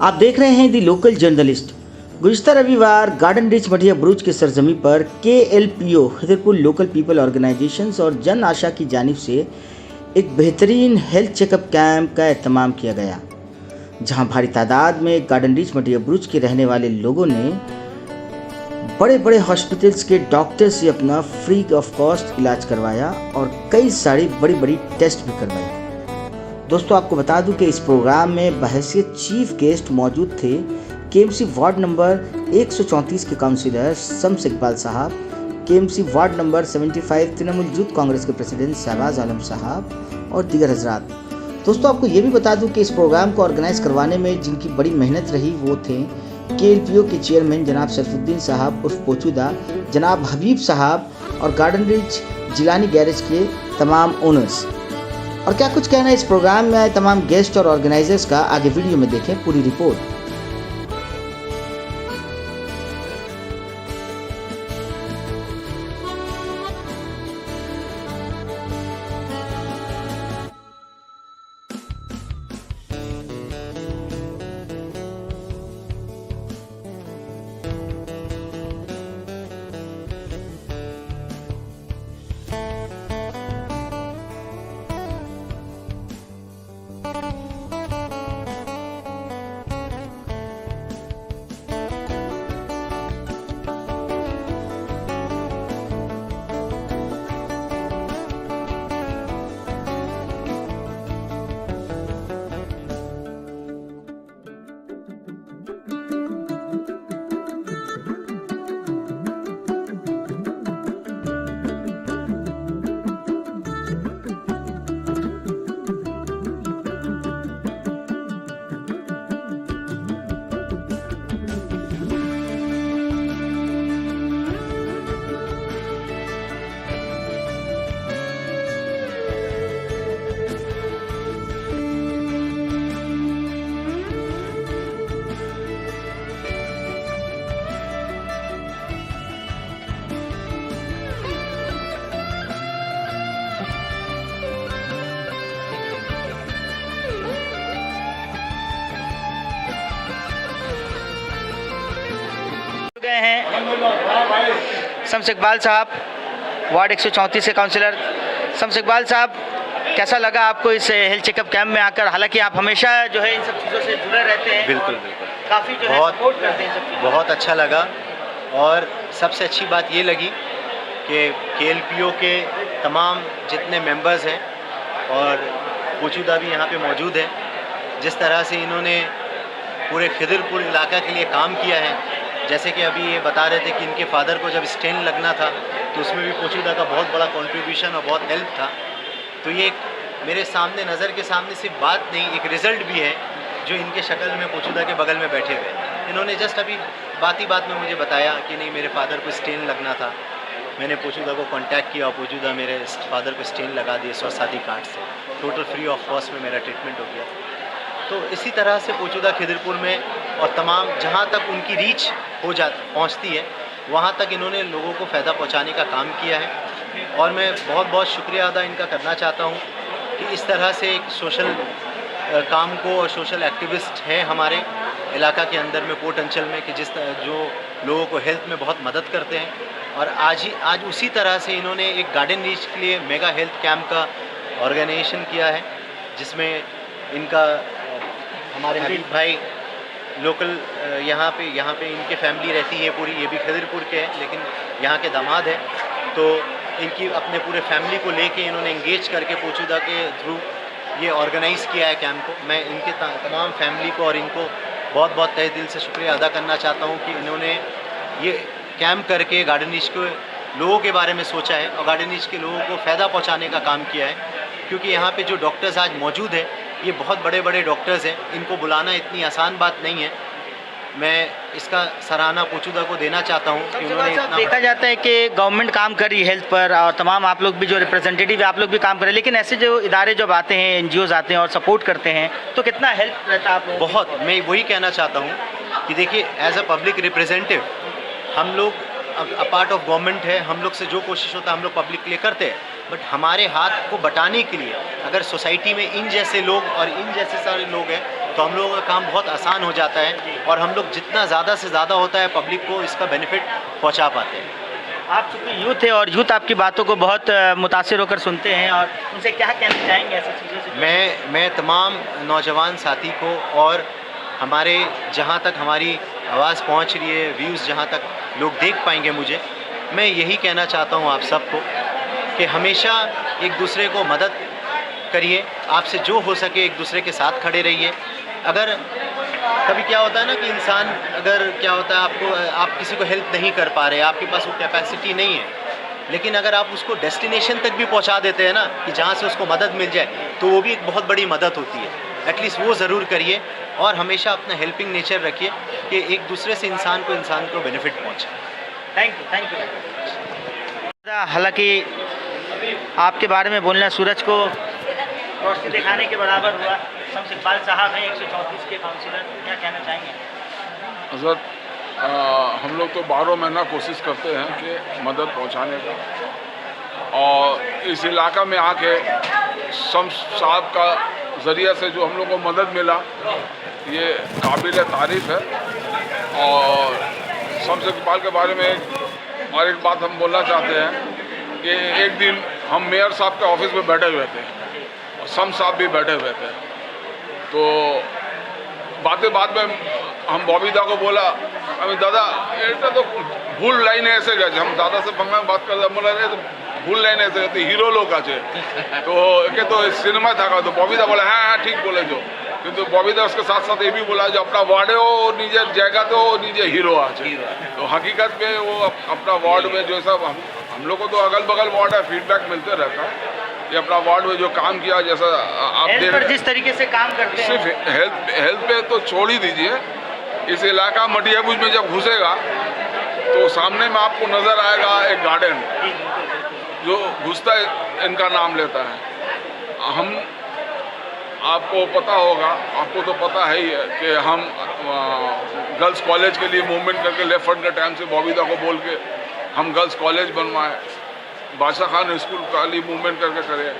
आप देख रहे हैं दी लोकल जर्नलिस्ट। गुज़िश्ता रविवार गार्डन रिच मठिया बुरुज के सरजमी पर KLPO Khidirpur local people organizations और जन आशा की जानिब से एक बेहतरीन हेल्थ चेकअप कैंप का एहतमाम किया गया, जहां भारी तादाद में गार्डन रिच मठिया बुरुज के रहने वाले लोगों ने बड़े बड़े हॉस्पिटल्स के डॉक्टर से अपना फ्री ऑफ कॉस्ट इलाज करवाया और कई सारी बड़ी बड़ी टेस्ट भी करवाए। दोस्तों, आपको बता दूं कि इस प्रोग्राम में बहैसियत चीफ गेस्ट मौजूद थे KMC वार्ड नंबर 134 के काउंसिलर शम्स इकबाल साहब, KMC ward number 75 Trinamool youth Congress के प्रेसिडेंट शहबाज आलम साहब और दीगर हजरात। दोस्तों, आपको ये भी बता दूं कि इस प्रोग्राम को ऑर्गेनाइज करवाने में जिनकी बड़ी मेहनत रही वो थे KLPO के चेयरमैन जनाब सैफुद्दीन साहब उर्फ पोचूदा, जनाब हबीब साहब और गार्डन रिच जिलानी गैरेज के तमाम ओनर्स। और क्या कुछ कहना है इस प्रोग्राम में आए तमाम गेस्ट और ऑर्गेनाइजर्स का, आगे वीडियो में देखें पूरी रिपोर्ट। गए हैं शम्स इकबाल साहब, वार्ड 134 से काउंसिलर। शम्स इकबाल साहब, कैसा लगा आपको इस हेल्थ चेकअप कैंप में आकर? हालांकि आप हमेशा जो है इन सब चीज़ों से जुड़े रहते हैं। बिल्कुल बिल्कुल, काफ़ी जो है सपोर्ट करते हैं सब चीज़ों। बहुत अच्छा लगा। और सबसे अच्छी बात ये लगी कि KLPO के तमाम जितने मेंबर्स हैं और पोचूदा भी यहाँ पे मौजूद है, जिस तरह से इन्होंने पूरे खिदरपुर इलाका के लिए काम किया है। जैसे कि अभी ये बता रहे थे कि इनके फादर को जब स्टेन लगना था तो उसमें भी पोचूदा का बहुत बड़ा कंट्रीब्यूशन और बहुत हेल्प था। तो ये मेरे सामने नज़र के सामने सिर्फ बात नहीं, एक रिज़ल्ट भी है जो इनके शक्ल में पोचूदा के बगल में बैठे हुए। इन्होंने जस्ट अभी बात ही बात में मुझे बताया कि नहीं, मेरे फादर को स्टेन लगना था, मैंने पोचूदा को कांटेक्ट किया और पोचूदा मेरे फादर को स्टेन लगा दिए स्वसाथी कार्ड से, टोटल फ्री ऑफ कॉस्ट में मेरा ट्रीटमेंट हो गया। तो इसी तरह से पोचूदा खिदरपुर में और तमाम जहाँ तक उनकी रीच पहुँचती है वहाँ तक इन्होंने लोगों को फ़ायदा पहुँचाने का काम किया है। और मैं बहुत बहुत शुक्रिया अदा इनका करना चाहता हूँ कि इस तरह से एक सोशल काम को और सोशल एक्टिविस्ट है हमारे इलाका के अंदर में कोट अंचल में कि जो लोगों को हेल्थ में बहुत मदद करते हैं। और आज उसी तरह से इन्होंने एक गार्डन रीच के लिए मेगा हेल्थ कैंप का ऑर्गेनाइजेशन किया है, जिसमें इनका हमारे हबीब भाई लोकल यहाँ पे इनके फैमिली रहती है पूरी, ये भी खिदरपुर के हैं लेकिन यहाँ के दामाद हैं। तो इनकी अपने पूरे फैमिली को लेके इन्होंने इंगेज करके पोचूदा के थ्रू ये ऑर्गेनाइज़ किया है कैंप को। मैं इनके तमाम फैमिली को और इनको बहुत बहुत तहे दिल से शुक्रिया अदा करना चाहता हूँ कि इन्होंने ये कैंप करके गार्डन रिच के लोगों के बारे में सोचा है और गार्डन रिच के लोगों को फ़ायदा पहुँचाने का काम किया है। क्योंकि यहाँ पे जो डॉक्टर्स आज मौजूद हैं ये बहुत बड़े बड़े डॉक्टर्स हैं, इनको बुलाना इतनी आसान बात नहीं है। मैं इसका सराहना पोचूदा को देना चाहता हूँ कि उन्होंने इतना देखा जाता है कि गवर्नमेंट काम कर रही है हेल्थ पर और तमाम आप लोग भी जो रिप्रेजेंटेटिव है आप लोग भी काम कर रहे हैं, लेकिन ऐसे जो इदारे जब आते हैं, NGOs आते हैं और सपोर्ट करते हैं तो कितना हेल्प रहता है आप लोगों को? बहुत। मैं वही कहना चाहता हूँ कि देखिए, एज अ पब्लिक रिप्रेजेंटेटिव हम लोग अ पार्ट ऑफ गवर्नमेंट है, हम लोग से जो कोशिश होता है हम लोग पब्लिक के लिए करते हैं। बट हमारे हाथ को बटाने के लिए अगर सोसाइटी में इन जैसे लोग और इन जैसे सारे लोग हैं तो हम लोगों का काम बहुत आसान हो जाता है और हम लोग जितना ज़्यादा से ज़्यादा होता है पब्लिक को इसका बेनिफिट पहुंचा पाते हैं। आप चूँकि यूथ है और यूथ आपकी बातों को बहुत मुतासिर होकर सुनते हैं, और उनसे क्या कहना चाहेंगे ऐसी चीज़ों से? मैं तमाम नौजवान साथी को और हमारे जहाँ तक हमारी आवाज़ पहुँच रही है, व्यूज़ जहाँ तक लोग देख पाएंगे मुझे, मैं यही कहना चाहता हूँ आप सबको कि हमेशा एक दूसरे को मदद करिए, आपसे जो हो सके एक दूसरे के साथ खड़े रहिए। अगर कभी क्या होता है ना कि इंसान अगर क्या होता है आप किसी को हेल्प नहीं कर पा रहे, आपके पास वो कैपेसिटी नहीं है, लेकिन अगर आप उसको डेस्टिनेशन तक भी पहुंचा देते हैं ना कि जहां से उसको मदद मिल जाए, तो वो भी एक बहुत बड़ी मदद होती है। एटलीस्ट वो ज़रूर करिए और हमेशा अपना हेल्पिंग नेचर रखिए कि एक दूसरे से इंसान को बेनिफिट पहुंचे। Thank you. हालांकि आपके बारे में बोलना सूरज को रोशनी दिखाने के बराबर हुआ। शम्स इकबाल साहब हैं 134 के काउंसिलर, क्या कहना चाहेंगे? हज़रत, हम लोग तो 12 महीना कोशिश करते हैं कि मदद पहुंचाने का, और इस इलाका में आके शम्स साहब का ज़रिए से जो हम लोग को मदद मिला, ये काबिल तारीफ़ है। और शम्स इकबाल के बारे में और एक बात हम बोलना चाहते हैं कि एक दिन हम मेयर साहब के ऑफिस में बैठे हुए थे और शम्स साहब भी बैठे हुए थे, तो बात में हम बॉबीदा को बोला, अभी दादा এটা तो भूल लाइन ऐसे गए, हम दादा से पंगा बात कर बोला रहे तो भूल लाइन ऐसे गए हिरो लोग आचे तो एके तो सिनेमा था, तो बॉबीदा बोला हाँ ठीक बोले जो, किंतु बॉबीदा उसके साथ साथ ये भी बोला जो अपना वार्डे हो निजे जगह तो निजे हीरो आचे। तो हकीकत में वो अपना वार्ड में जो सब हम लोग को तो अगल बगल वार्ड है, फीडबैक मिलते रहता है। ये अपना वार्ड में जो काम किया, जैसा आप हेल्थ पर जिस तरीके से काम करते हैं, सिर्फ हेल्थ पे तो छोड़ ही दीजिए, इस इलाका मटियाबुज में जब घुसेगा तो सामने में आपको नज़र आएगा एक गार्डन जो घुसता इनका नाम लेता है। हम आपको पता होगा, आपको तो पता है ही है कि हम गर्ल्स कॉलेज के लिए मूवमेंट करके लेफ्ट फ्रंट के टाइम से बॉबीदा को बोल के हम गर्ल्स कॉलेज बनवाए, बादशाह खान स्कूल का लिए मूवमेंट करके करे,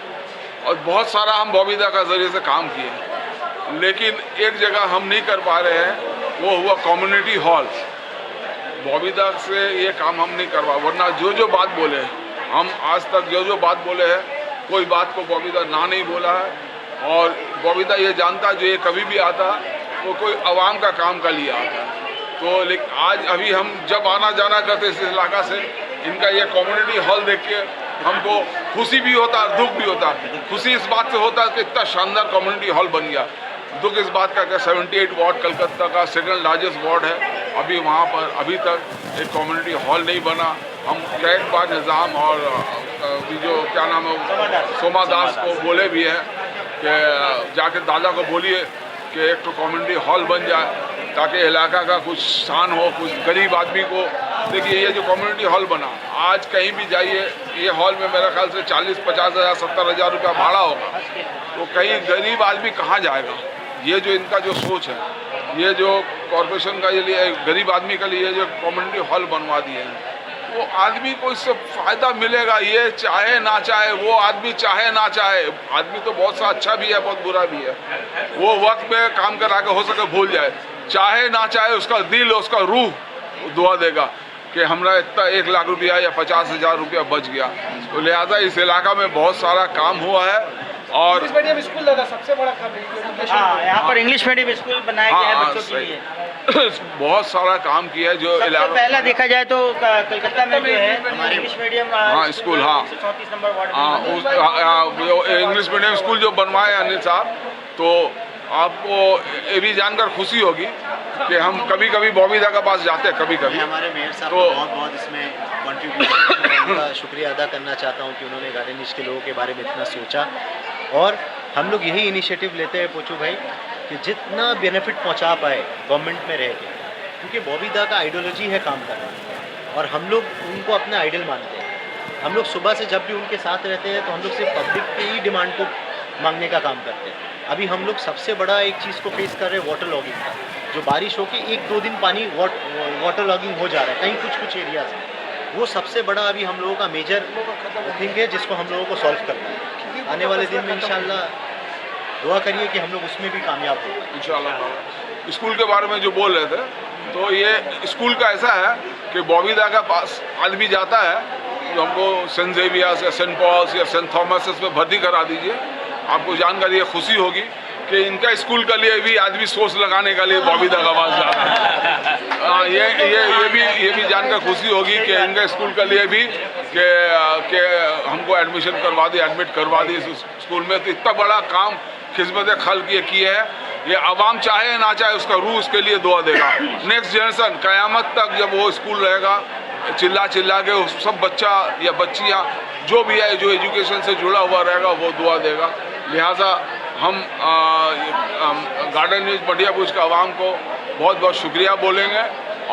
और बहुत सारा हम बॉबीदा का ज़रिए से काम किए। लेकिन एक जगह हम नहीं कर पा रहे हैं, वो हुआ कम्युनिटी हॉल। बॉबीदा से ये काम हम नहीं करवा, वरना जो बात बोले हम आज तक जो बात बोले हैं, कोई बात को बॉबीदा ना नहीं बोला है। और बॉबीदा ये जानता जो ये कभी भी आता वो कोई आवाम का काम का लिए आता है। तो लेकिन आज अभी हम जब आना जाना करते इस इलाका से, इनका ये कम्युनिटी हॉल देख के हमको खुशी भी होता है, दुख भी होता है। खुशी इस बात से होता है कि इतना शानदार कम्युनिटी हॉल बन गया, दुख इस बात का कि 78 वार्ड कलकत्ता का सेकंड लार्जेस्ट वार्ड है, अभी वहाँ पर अभी तक एक कम्युनिटी हॉल नहीं बना। हम कई बार निज़ाम और जो क्या नाम है सोमा दास को बोले भी हैं कि जाके दादा को बोलिए कि एक तो कम्युनिटी हॉल बन जाए ताकि इलाका का कुछ शान हो, कुछ गरीब आदमी को। देखिए ये जो कम्युनिटी हॉल बना, आज कहीं भी जाइए ये हॉल में मेरे ख्याल से 40-50 हज़ार 70 हज़ार रुपया भाड़ा होगा, तो कहीं गरीब आदमी कहाँ जाएगा। ये जो इनका जो सोच है, ये जो कॉरपोरेशन का ये लिए गरीब आदमी के लिए जो कम्युनिटी हॉल बनवा दिए हैं, वो आदमी को इससे फ़ायदा मिलेगा, ये चाहे ना चाहे। वो आदमी चाहे ना चाहे, आदमी तो बहुत सा अच्छा भी है बहुत बुरा भी है, वो वक्त में काम करा के हो सके भूल जाए, चाहे ना चाहे उसका दिल उसका रूह दुआ देगा कि हमारा इतना 1 लाख रुपया या 50,000 रुपया बच गया। तो लिहाजा इस इलाका में बहुत सारा काम हुआ है। और इंग्लिश मीडियम स्कूल दादा सबसे बड़ा काम है, यहाँ पर इंग्लिश मीडियम स्कूल बनाया गया है बच्चों के लिए। बहुत सारा काम किया है जो इलाका। पहला देखा जाए तो कलकत्ता में जो है हमारे इंग्लिश मीडियम स्कूल, हाँ 134 नंबर वार्ड में इंग्लिश मीडियम स्कूल जो बनवाए अनिल साहब, तो आपको ये भी जानकर खुशी होगी कि हम कभी कभी बॉबीदा के पास जाते हैं, कभी कभी हमारे मेयर साहब तो को बहुत इसमें कॉन्ट्रीब्यूशन, उनका शुक्रिया अदा करना चाहता हूँ कि उन्होंने गार्डनिश के लोगों के बारे में इतना सोचा। और हम लोग यही इनिशिएटिव लेते हैं पोचू भाई कि जितना बेनिफिट पहुँचा पाए गवर्नमेंट में रह के, क्योंकि बॉबीदा का आइडियोलॉजी है काम करना और हम लोग उनको अपना आइडल मानते हैं। हम लोग सुबह से जब भी उनके साथ रहते हैं तो हम लोग सिर्फ पब्लिक की ही डिमांड को मांगने का काम करते हैं। अभी हम लोग सबसे बड़ा एक चीज़ को फेस कर रहे हैं वाटर लॉगिंग का, जो बारिश होकर 1-2 दिन पानी वाटर लॉगिंग हो जा रहा है कहीं कुछ एरियाज में। वो सबसे बड़ा अभी हम लोगों का मेजर थिंग है जिसको हम लोगों को सॉल्व करना है। आने वाले दिन में इंशाल्लाह दुआ करिए कि हम लोग उसमें भी कामयाब हो पाए इंशाल्लाह। स्कूल के बारे में जो बोल रहे थे, तो ये स्कूल का ऐसा है कि बॉबीदा का पास आदमी जाता है जो हमको सेंट जेवियर्स या सेंट पॉल्स या सेंट थॉमस में भर्ती करा दीजिए, आपको जानकर ये खुशी होगी कि इनका स्कूल के लिए भी आदमी सोच लगाने के लिए बॉबीदा का पास जा रहा है। ये भी जानकर खुशी होगी कि इनका स्कूल के लिए भी कि हमको एडमिशन करवा दी, एडमिट करवा दी इस स्कूल में। तो इतना बड़ा काम खिदमत खल्क किए है, ये आवाम चाहे या ना चाहे उसका रूह उसके लिए दुआ देगा। नेक्स्ट जनरेशन क़यामत तक जब वो स्कूल रहेगा, चिल्ला चिल्ला के सब बच्चा या बच्चियाँ जो भी है जो एजुकेशन से जुड़ा हुआ रहेगा वो दुआ देगा। लिहाजा हम गार्डन न्यूज़ मटिया बुर्ज का आवाम को बहुत बहुत शुक्रिया बोलेंगे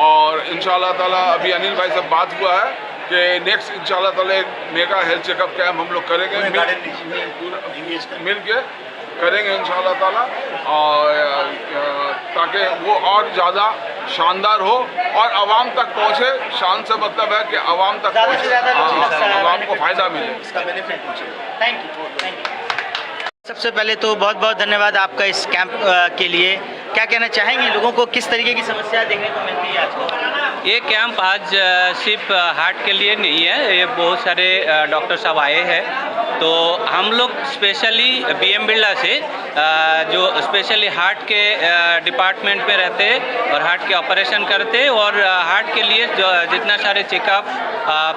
और इंशाल्लाह ताला अभी अनिल भाई से बात हुआ है कि नेक्स्ट इंशाल्लाह ताला एक मेगा हेल्थ चेकअप कैंप हम लोग करेंगे, मिल के करेंगे इंशाल्लाह ताला, और ताकि वो और ज़्यादा शानदार हो और आवाम तक पहुँचे। शान से मतलब है कि आवाम तक पहुँचे, आवाम को फ़ायदा मिले, इसका बेनिफिट पहुँचे। Thank you. सबसे पहले तो बहुत बहुत धन्यवाद आपका इस कैंप के लिए। क्या कहना चाहेंगे, लोगों को किस तरीके की समस्या देखने को मिलती है आजकल? ये कैंप आज सिर्फ हार्ट के लिए नहीं है, ये बहुत सारे डॉक्टर साहब आए हैं। तो हम लोग स्पेशली बीएम बिरला से जो स्पेशली हार्ट के डिपार्टमेंट में रहते और हार्ट के ऑपरेशन करते और हार्ट के लिए जो जितना सारे चेकअप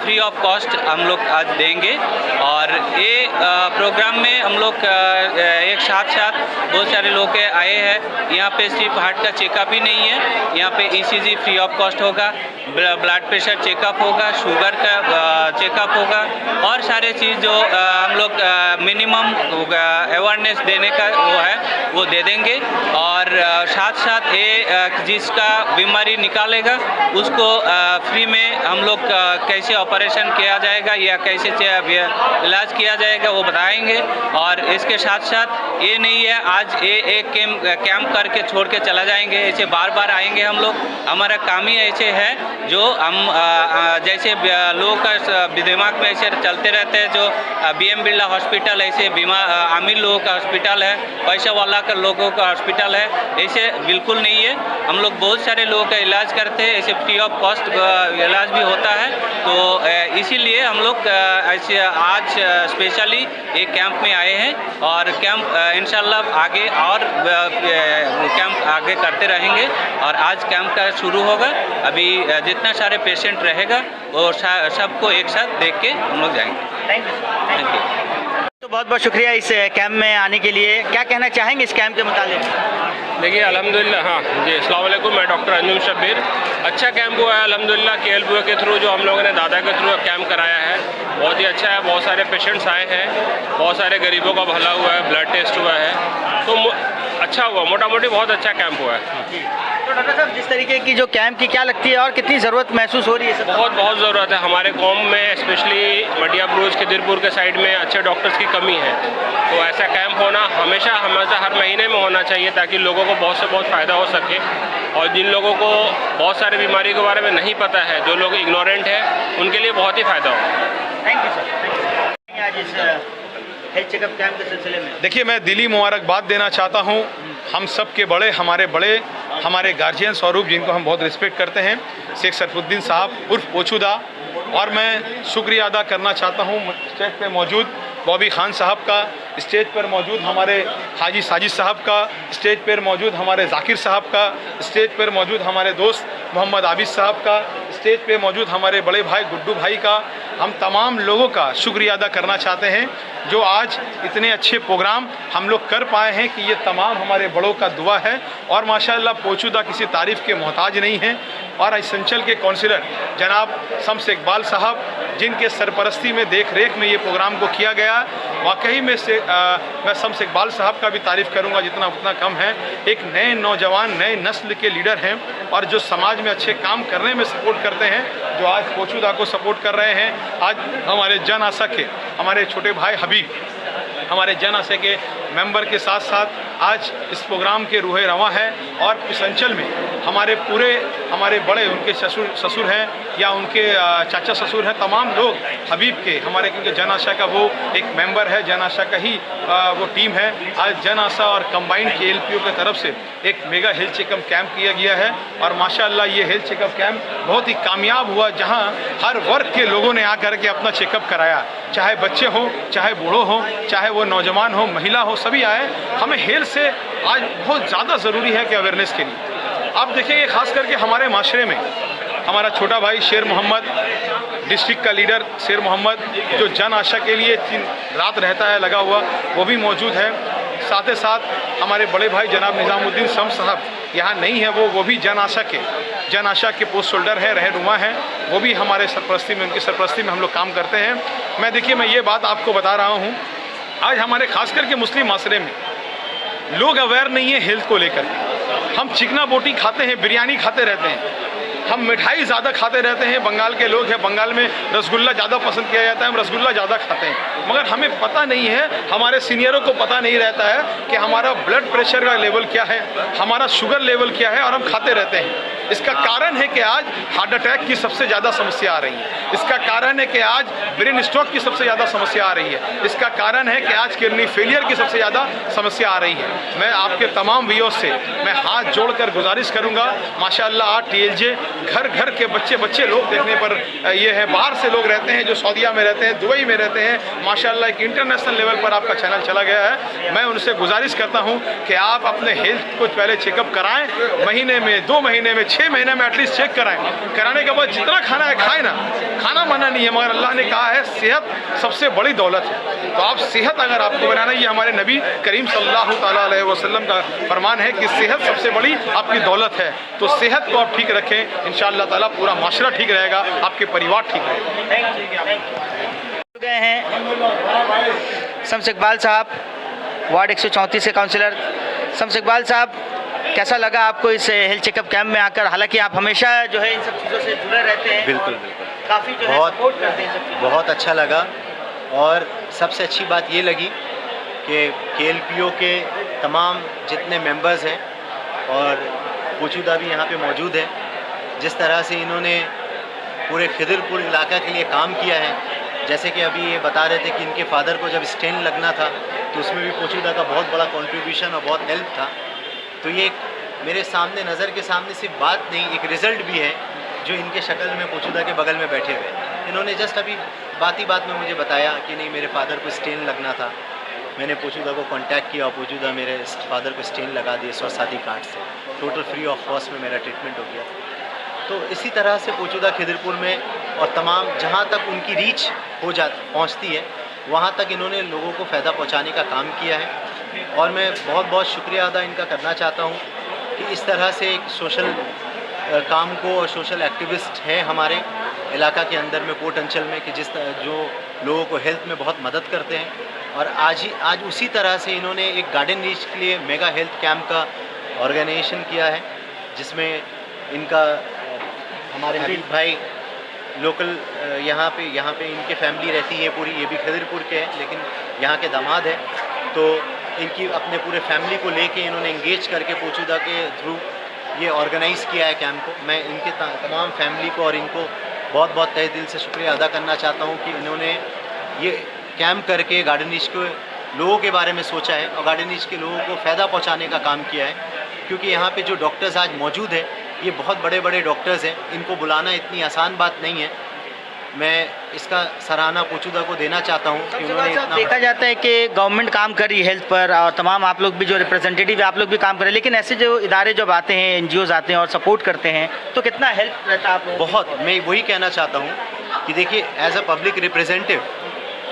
फ्री ऑफ कॉस्ट हम लोग आज देंगे। और ये प्रोग्राम में हम लोग एक साथ बहुत सारे लोग आए हैं। यहाँ पे सिर्फ हार्ट का चेकअप ही नहीं है, यहाँ पे ईसीजी फ्री ऑफ कॉस्ट होगा, ब्लड प्रेशर चेकअप होगा, शुगर का चेकअप होगा और सारे चीज़ जो हम लोग मिनिमम अवेयरनेस देने का वो है वो दे देंगे। और साथ ये जिसका बीमारी निकालेगा उसको फ्री में हम लोग कैसे ऑपरेशन किया जाएगा या कैसे इलाज किया जाएगा वो बताएंगे। और इसके साथ ये नहीं है आज ये एक कैंप करके छोड़ के चला जाएंगे, ऐसे बार बार आएंगे हम लोग। हमारा काम ही ऐसे है जो हम जैसे लोगों का दिमाग में ऐसे चलते रहते हैं, जो बीएम बिरला हॉस्पिटल ऐसे अमीर लोगों का हॉस्पिटल है, पैसा वाला का लोगों का हॉस्पिटल है, ऐसे बिल्कुल नहीं है। हम लोग बहुत सारे लोगों का इलाज करते हैं, ऐसे फ्री ऑफ कॉस्ट इलाज भी होता है। तो इसीलिए हम लोग ऐसे आज स्पेशली एक कैंप में आए हैं और कैंप इंशाल्लाह आगे और कैंप आगे करते रहेंगे। और आज कैंप का शुरू होगा, अभी जितना सारे पेशेंट रहेगा वो सबको एक साथ देख के हम लोग जाएंगे। Thank you. तो बहुत बहुत शुक्रिया इस कैंप में आने के लिए। क्या कहना चाहेंगे इस कैंप के मुताबिक? देखिए अल्हम्दुलिल्लाह, हाँ जी, अस्सलाम वालेकुम, मैं डॉक्टर अंजुम शब्बीर। अच्छा कैंप हुआ है अल्हम्दुलिल्लाह, KLPO के थ्रू जो हम लोगों ने दादा के थ्रू कैंप कराया है बहुत ही अच्छा है। बहुत सारे पेशेंट्स आए हैं, बहुत सारे गरीबों का भला हुआ है, ब्लड टेस्ट हुआ है, तो अच्छा हुआ, मोटा मोटी बहुत अच्छा कैंप हुआ है। तो डॉक्टर साहब, जिस तरीके की जो कैंप की क्या लगती है और कितनी ज़रूरत महसूस हो रही है? बहुत ज़रूरत है हमारे कौम में, स्पेशली मटिया बुर्ज खिदिरपुर के साइड में अच्छे डॉक्टर्स की कमी है। तो ऐसा कैंप होना हमेशा हर महीने में होना चाहिए ताकि लोगों को बहुत से बहुत फ़ायदा हो सके। और जिन लोगों को बहुत सारी बीमारी के बारे में नहीं पता है, जो लोग इग्नोरेंट हैं, उनके लिए बहुत ही फ़ायदा हो। Thank you sir. आज इस हेल्थ चेकअप कैंप के सिलसिले में देखिए, मैं दिली मुबारकबाद देना चाहता हूं हम सब के बड़े, हमारे गार्जियन स्वरूप जिनको हम बहुत रिस्पेक्ट करते हैं, शेख सरफुद्दीन साहब उर्फ पोचूदा। और मैं शुक्रिया अदा करना चाहता हूं स्टेज पे मौजूद बॉबी खान साहब का, स्टेज पर मौजूद हमारे हाजी साजिद साहब का, स्टेज पर मौजूद हमारे जाकिर साहब का, स्टेज पर मौजूद हमारे दोस्त मोहम्मद आबिद साहब का, स्टेज पे मौजूद हमारे बड़े भाई गुड्डू भाई का। हम तमाम लोगों का शुक्रिया अदा करना चाहते हैं जो आज इतने अच्छे प्रोग्राम हम लोग कर पाए हैं कि ये तमाम हमारे बड़ों का दुआ है। और माशाअल्लाह पोचूदा किसी तारीफ़ के मोहताज नहीं हैं। और अंचल के काउंसिलर जनाब शम्स इकबाल साहब, जिनके सरपरस्ती में देख रेख में ये प्रोग्राम को किया गया, वाकई में से मैं शम्स इकबाल साहब का भी तारीफ़ करूँगा जितना उतना कम है। एक नए नौजवान नए नस्ल के लीडर हैं और जो समाज में अच्छे काम करने में सपोर्ट करते हैं, जो आज पोचूदा को सपोर्ट कर रहे हैं। आज हमारे जन आशा के हमारे छोटे भाई हबीब हमारे जन आशा के मेंबर के साथ साथ आज इस प्रोग्राम के रूहे रवां है। और इस अंचल में हमारे बड़े उनके ससुर हैं या उनके चाचा ससुर हैं, तमाम लोग हबीब के हमारे, क्योंकि जन आशा का वो एक मेंबर है, जन आशा का ही वो टीम है। आज जन आशा और कंबाइंड KLPO की तरफ से एक मेगा हेल्थ चेकअप कैंप किया गया है और माशाअल्लाह ये हेल्थ चेकअप कैंप बहुत ही कामयाब हुआ, जहां हर वर्ग के लोगों ने आकर के अपना चेकअप कराया, चाहे बच्चे हों, चाहे बूढ़ो हों, चाहे वो नौजवान हो, महिला हो, सभी आए। हमें हेल्थ से आज बहुत ज़्यादा ज़रूरी है कि अवेयरनेस के लिए आप देखेंगे, ख़ास करके हमारे माशरे में हमारा छोटा भाई शेर मोहम्मद, डिस्ट्रिक्ट का लीडर शेर मोहम्मद, जो जन आशा के लिए दिन रात रहता है लगा हुआ, वो भी मौजूद है। साथ ही साथ हमारे बड़े भाई जनाब निज़ामुद्दीन शम्स साहब यहाँ नहीं है, वो भी जन आशा के पोस्ट होल्डर हैं, रहनुमा हैं, वो भी हमारे सरपरस्ती में, उनकी सरपरस्ती में हम लोग काम करते हैं। मैं ये बात आपको बता रहा हूँ, आज हमारे खास करके मुस्लिम माशरे में लोग अवेयर नहीं है हेल्थ को लेकर। हम चिकना बोटी खाते हैं, बिरयानी खाते रहते हैं, हम मिठाई ज़्यादा खाते रहते हैं। बंगाल के लोग हैं, बंगाल में रसगुल्ला ज़्यादा पसंद किया जाता है, हम रसगुल्ला ज़्यादा खाते हैं, मगर हमें पता नहीं है, हमारे सीनियरों को पता नहीं रहता है कि हमारा ब्लड प्रेशर का लेवल क्या है, हमारा शुगर लेवल क्या है, और हम खाते रहते हैं। इसका कारण है कि आज हार्ट अटैक की सबसे ज़्यादा समस्या आ रही है, इसका कारण है कि आज ब्रेन स्ट्रोक की सबसे ज़्यादा समस्या आ रही है, इसका कारण है कि आज किडनी फेलियर की सबसे ज़्यादा समस्या आ रही है। मैं आपके तमाम व्यूअर्स से मैं हाथ जोड़कर गुजारिश करूंगा, माशाअल्लाह आज TLJ घर घर के बच्चे लोग देखने पर ये है, बाहर से लोग रहते हैं, जो सऊदीया में रहते हैं, दुबई में रहते हैं, माशाअल्लाह एक इंटरनेशनल लेवल पर आपका चैनल चला गया है। मैं उनसे गुजारिश करता हूं कि आप अपने हेल्थ को पहले चेकअप कराएं, महीने में, 2 महीने में, 6 महीने में एटलीस्ट चेक कराएं। कराने के बाद जितना खाना है खाएं ना, खाना मना नहीं है, मगर अल्लाह ने कहा है सेहत सबसे बड़ी दौलत है। तो आप सेहत अगर आपको बनाना, ये हमारे नबी करीम सल्लल्लाहु ताला अलैहि वसल्लम का फरमान है कि सेहत सबसे बड़ी आपकी दौलत है। तो सेहत को आप ठीक रखें, इंशाअल्लाह ताला पूरा माशरा ठीक रहेगा, आपके परिवार ठीक रहेगा। गए हैं शम्स इकबाल साहब, वार्ड 134 से काउंसिलर। शम्स इकबाल साहब, कैसा लगा आपको इस हेल्थ चेकअप कैंप में आकर? हालांकि आप हमेशा जो है इन सब चीज़ों से जुड़े रहते हैं, बिल्कुल काफ़ी जो है सपोर्ट करते हैं सब चीज़ों। बहुत अच्छा लगा, और सबसे अच्छी बात ये लगी कि KLPO के तमाम जितने मेंबर्स हैं और पोचूदा भी यहाँ पे मौजूद है, जिस तरह से इन्होंने पूरे खिदिरपुर इलाका के लिए काम किया है। जैसे कि अभी ये बता रहे थे कि इनके फादर को जब स्टेन लगना था तो उसमें भी पोचूदा का बहुत बड़ा कंट्रीब्यूशन और बहुत हेल्प था। तो ये मेरे सामने, नज़र के सामने सिर्फ बात नहीं, एक रिज़ल्ट भी है जो इनके शक्ल में पोचूदा के बगल में बैठे हुए। इन्होंने जस्ट अभी बात ही बात में मुझे बताया कि नहीं, मेरे फादर को स्टेन लगना था, मैंने पोचूदा को कांटेक्ट किया और पोचूदा मेरे फादर को स्टेन लगा दिए स्वास्थ्य कार्ड से, टोटल फ्री ऑफ कॉस्ट में मेरा ट्रीटमेंट हो गया। तो इसी तरह से पोचूदा खिदिरपुर में और तमाम जहाँ तक उनकी रीच पहुँचती है वहाँ तक इन्होंने लोगों को फ़ायदा पहुँचाने का काम किया है। और मैं बहुत बहुत शुक्रिया अदा इनका करना चाहता हूँ कि इस तरह से एक सोशल काम को, और सोशल एक्टिविस्ट हैं हमारे इलाका के अंदर में, कोट अंचल में, कि जो लोगों को हेल्थ में बहुत मदद करते हैं। और आज उसी तरह से इन्होंने एक गार्डन रीच के लिए मेगा हेल्थ कैंप का ऑर्गेनाइजेशन किया है, जिसमें इनका हमारे हबीब भाई लोकल यहाँ पे इनके फैमिली रहती है पूरी, ये भी खिदिरपुर के हैं लेकिन यहाँ के दामाद हैं। तो इनकी अपने पूरे फैमिली को लेके इन्होंने इंगेज करके पोचूदा के थ्रू ये ऑर्गेनाइज़ किया है कैंप को। मैं इनके तमाम फैमिली को और इनको बहुत बहुत तहे दिल से शुक्रिया अदा करना चाहता हूँ कि इन्होंने ये कैंप करके गार्डन रीच के लोगों के बारे में सोचा है और गार्डन रीच के लोगों को फ़ायदा पहुँचाने का काम किया है। क्योंकि यहाँ पे जो डॉक्टर्स आज मौजूद हैं ये बहुत बड़े बड़े डॉक्टर्स हैं, इनको बुलाना इतनी आसान बात नहीं है। मैं इसका सराहना पोचूदा को देना चाहता हूँ कि उन्होंने इतना, देखा जाता है कि गवर्नमेंट काम कर रही है हेल्थ पर और तमाम आप लोग भी जो रिप्रेजेंटेटिव है आप लोग भी काम कर रहे हैं, लेकिन ऐसे जो इदारे जब आते हैं, NGOs आते हैं और सपोर्ट करते हैं तो कितना हेल्प रहता है आप लोगों को? बहुत। मैं वही कहना चाहता हूँ कि देखिए, एज अ पब्लिक रिप्रेजेंटेटिव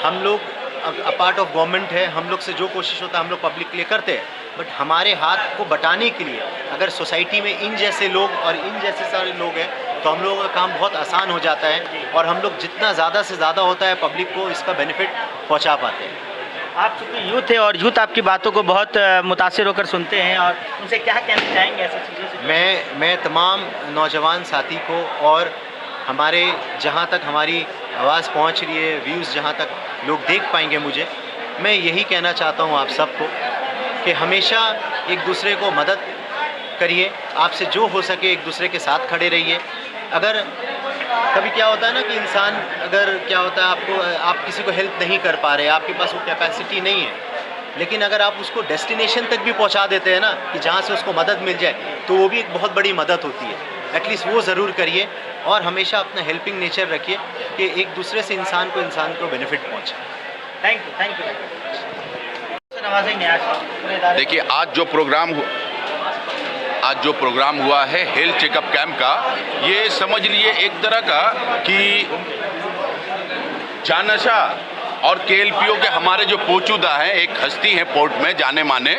हम लोग अ पार्ट ऑफ गवर्नमेंट है, हम लोग से जो कोशिश होता है हम लोग पब्लिक के लिए करते हैं, बट हमारे हाथ को बटाने के लिए अगर सोसाइटी में इन जैसे लोग और इन जैसे सारे लोग हैं तो हम लोगों का काम बहुत आसान हो जाता है और हम लोग जितना ज़्यादा से ज़्यादा होता है पब्लिक को इसका बेनिफिट पहुंचा पाते हैं। आप चूँकि यूथ है और यूथ आपकी बातों को बहुत मुतासिर होकर सुनते हैं, और उनसे क्या कहना चाहेंगे ऐसी चीज़ों से? मैं तमाम नौजवान साथी को और हमारे जहाँ तक हमारी आवाज़ पहुँच रही है, व्यूज़ जहाँ तक लोग देख पाएंगे मुझे, मैं यही कहना चाहता हूँ आप सबको कि हमेशा एक दूसरे को मदद करिए, आपसे जो हो सके एक दूसरे के साथ खड़े रहिए। अगर कभी क्या होता है ना कि इंसान अगर क्या होता है आप किसी को हेल्प नहीं कर पा रहे, आपके पास वो कैपेसिटी नहीं है, लेकिन अगर आप उसको डेस्टिनेशन तक भी पहुंचा देते हैं ना कि जहां से उसको मदद मिल जाए, तो वो भी एक बहुत बड़ी मदद होती है। एटलीस्ट वो ज़रूर करिए और हमेशा अपना हेल्पिंग नेचर रखिए कि एक दूसरे से इंसान को बेनिफिट पहुंचे। थैंक यू नवाजेंगे आज। देखिए, आज जो प्रोग्राम हुआ है हेल्थ चेकअप कैंप का, ये समझ लिए एक तरह का कि जानशा और केएलपीओ के हमारे जो पोचूदा हैं, एक हस्ती हैं पोर्ट में जाने माने,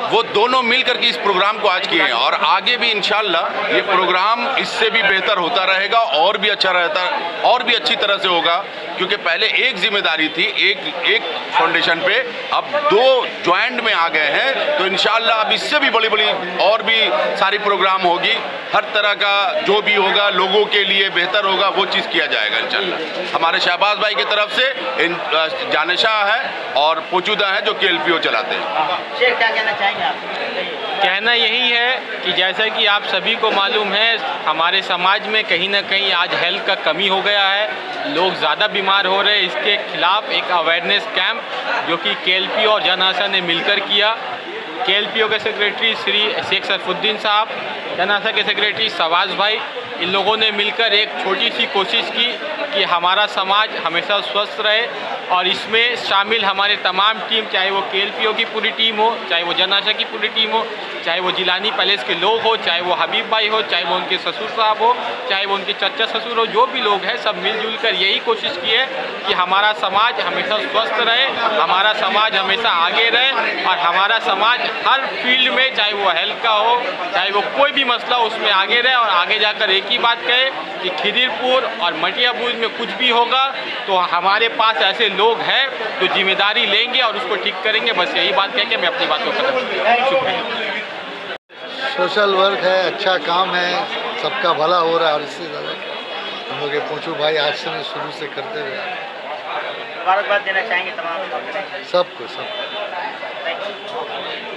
वो दोनों मिलकर के इस प्रोग्राम को आज किए हैं और आगे भी इंशाल्लाह ये प्रोग्राम इससे भी बेहतर होता रहेगा और भी अच्छा रहता और भी अच्छी तरह से होगा, क्योंकि पहले एक जिम्मेदारी थी एक फाउंडेशन पे, अब 2 ज्वाइंट में आ गए हैं, तो इंशाल्लाह अब इससे भी बड़ी और भी सारी प्रोग्राम होगी। हर तरह का जो भी होगा लोगों के लिए बेहतर होगा, वो चीज़ किया जाएगा इंशाल्लाह। हमारे शहबाज भाई की तरफ से जानशाह है और पोचूदा है जो केएलपीओ चलाते हैं। शेख, क्या कहना चाहेंगे आप? कहना यही है कि जैसा कि आप सभी को मालूम है, हमारे समाज में कहीं ना कहीं आज हेल्थ का कमी हो गया है, लोग ज़्यादा बीमार हो रहे हैं। इसके खिलाफ एक अवेयरनेस कैंप जो कि केएलपीओ और जन आशा ने मिलकर किया। केएलपीओ के सेक्रेटरी श्री शेख सरफुद्दीन साहब, जन आशा के सेक्रेटरी शहबाज भाई, इन लोगों ने मिलकर एक छोटी सी कोशिश की कि हमारा समाज हमेशा स्वस्थ रहे, और इसमें शामिल हमारे तमाम टीम, चाहे वो केएलपीओ की पूरी टीम हो, चाहे वो जन आशा की पूरी टीम हो, चाहे वो जिलानी पैलेस के लोग हो, चाहे वो हबीब भाई हो, चाहे वो उनके ससुर साहब हो, चाहे वो उनके चचा ससुर हो, जो भी लोग हैं सब मिलजुल कर यही कोशिश की है कि हमारा समाज हमेशा स्वस्थ रहे, हमारा समाज हमेशा आगे रहे, और हमारा समाज हर फील्ड में, चाहे वो हेल्थ का हो, चाहे वो कोई भी मसला हो, उसमें आगे रहे। और आगे जाकर एक ही बात कहे कि खिदिरपुर और मटिया बूज में कुछ भी होगा तो हमारे पास ऐसे लोग हैं जो जिम्मेदारी लेंगे और उसको ठीक करेंगे। बस यही बात कह के मैं अपनी बात को खत्म। सोशल वर्क है, अच्छा काम है, सबका भला हो रहा है, और इससे ज़्यादा हम लोग ये पोचू भाई आज से शुरू से करते हुए मुबारकबाद देना चाहेंगे तमाम सबको।